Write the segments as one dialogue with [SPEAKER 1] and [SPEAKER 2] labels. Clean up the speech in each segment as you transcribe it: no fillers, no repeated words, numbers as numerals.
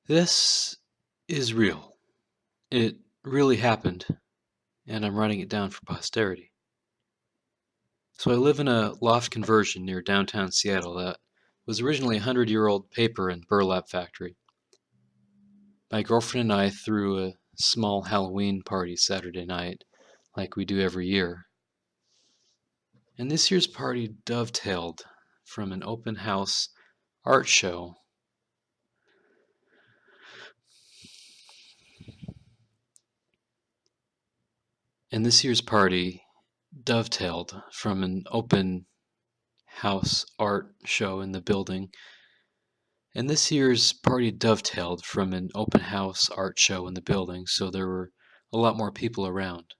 [SPEAKER 1] This is real. It really happened, and I'm writing it down for posterity. So I live in a loft conversion near downtown Seattle that was originally a 100-year-old paper and burlap factory. My girlfriend and I threw a small Halloween party Saturday night, like we do every year. And this year's party dovetailed from an open house art show. And this year's party dovetailed from an open house art show in the building. And this year's party dovetailed from an open house art show in the building, so there were a lot more people around.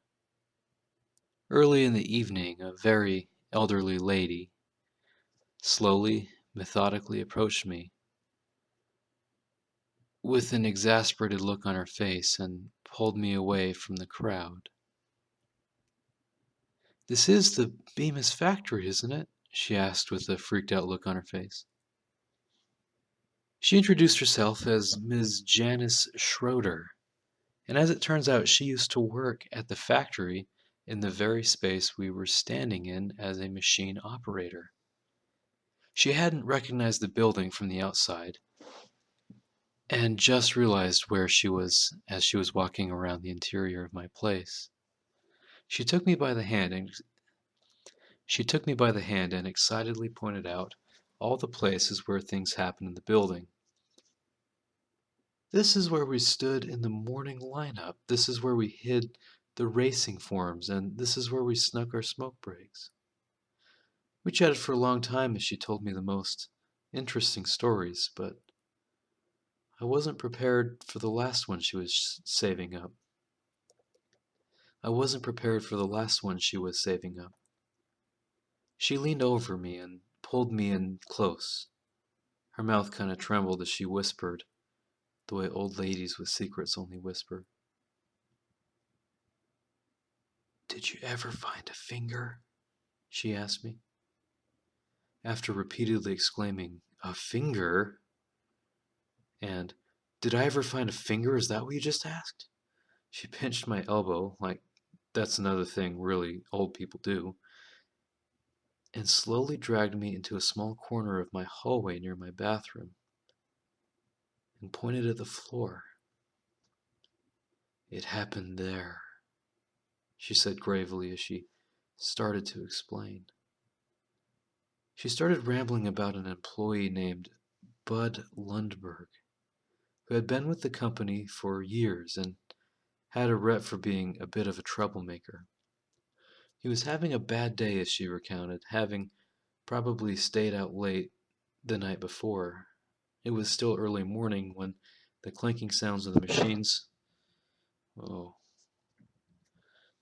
[SPEAKER 1] Early in the evening, a very elderly lady slowly, methodically approached me with an exasperated look on her face and pulled me away from the crowd. "This is the Bemis factory, isn't it?" she asked with a freaked out look on her face. She introduced herself as Ms. Janice Schroeder, and as it turns out, she used to work at the factory in the very space we were standing in as a machine operator. She hadn't recognized the building from the outside, and just realized where she was as she was walking around the interior of my place. She took me by the hand and excitedly pointed out all the places where things happened in the building. "This is where we stood in the morning lineup. This is where we hid the racing forms, and this is where we snuck our smoke breaks." We chatted for a long time as she told me the most interesting stories, but I wasn't prepared for the last one she was saving up. I wasn't prepared for the last one she was saving up. She leaned over me and pulled me in close. Her mouth kind of trembled as she whispered, the way old ladies with secrets only whisper. "Did you ever find a finger?" she asked me. After repeatedly exclaiming, "A finger?" and "Did I ever find a finger? Is that what you just asked?" She pinched my elbow, like that's another thing really old people do, and slowly dragged me into a small corner of my hallway near my bathroom and pointed at the floor. "It happened there," she said gravely as she started to explain. She started rambling about an employee named Bud Lundberg, who had been with the company for years and had a rep for being a bit of a troublemaker. He was having a bad day, as she recounted, having probably stayed out late the night before. It was still early morning when the clanking sounds of the machines. Oh,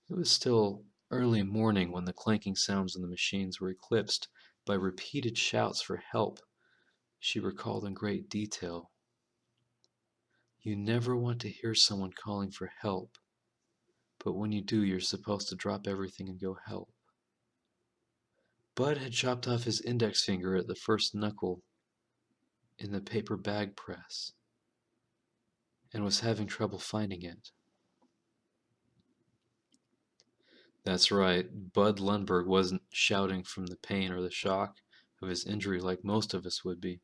[SPEAKER 1] it was still early morning when the clanking sounds of the machines were eclipsed by repeated shouts for help. She recalled in great detail. You never want to hear someone calling for help, but when you do, you're supposed to drop everything and go help. Bud had chopped off his index finger at the first knuckle in the paper bag press and was having trouble finding it. That's right, Bud Lundberg wasn't shouting from the pain or the shock of his injury like most of us would be.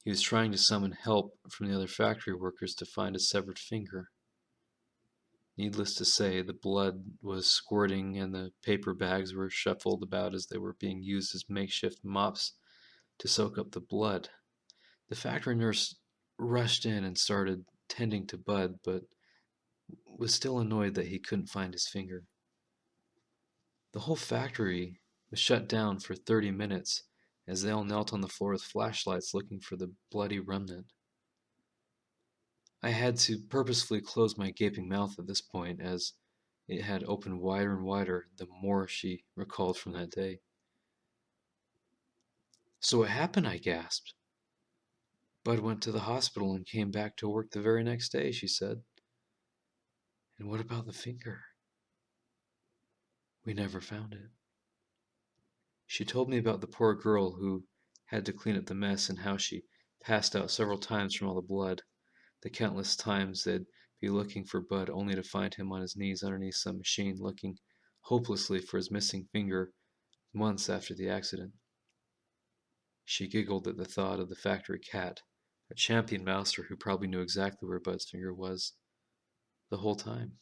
[SPEAKER 1] He was trying to summon help from the other factory workers to find a severed finger. Needless to say, the blood was squirting and the paper bags were shuffled about as they were being used as makeshift mops to soak up the blood. The factory nurse rushed in and started tending to Bud, but was still annoyed that he couldn't find his finger. The whole factory was shut down for 30 minutes as they all knelt on the floor with flashlights looking for the bloody remnant. I had to purposefully close my gaping mouth at this point, as it had opened wider and wider the more she recalled from that day. "So what happened?" I gasped. "Bud went to the hospital and came back to work the very next day," she said. "And what about the finger?" "We never found it." She told me about the poor girl who had to clean up the mess and how she passed out several times from all the blood, the countless times they'd be looking for Bud only to find him on his knees underneath some machine looking hopelessly for his missing finger months after the accident. She giggled at the thought of the factory cat, a champion mouser who probably knew exactly where Bud's finger was the whole time.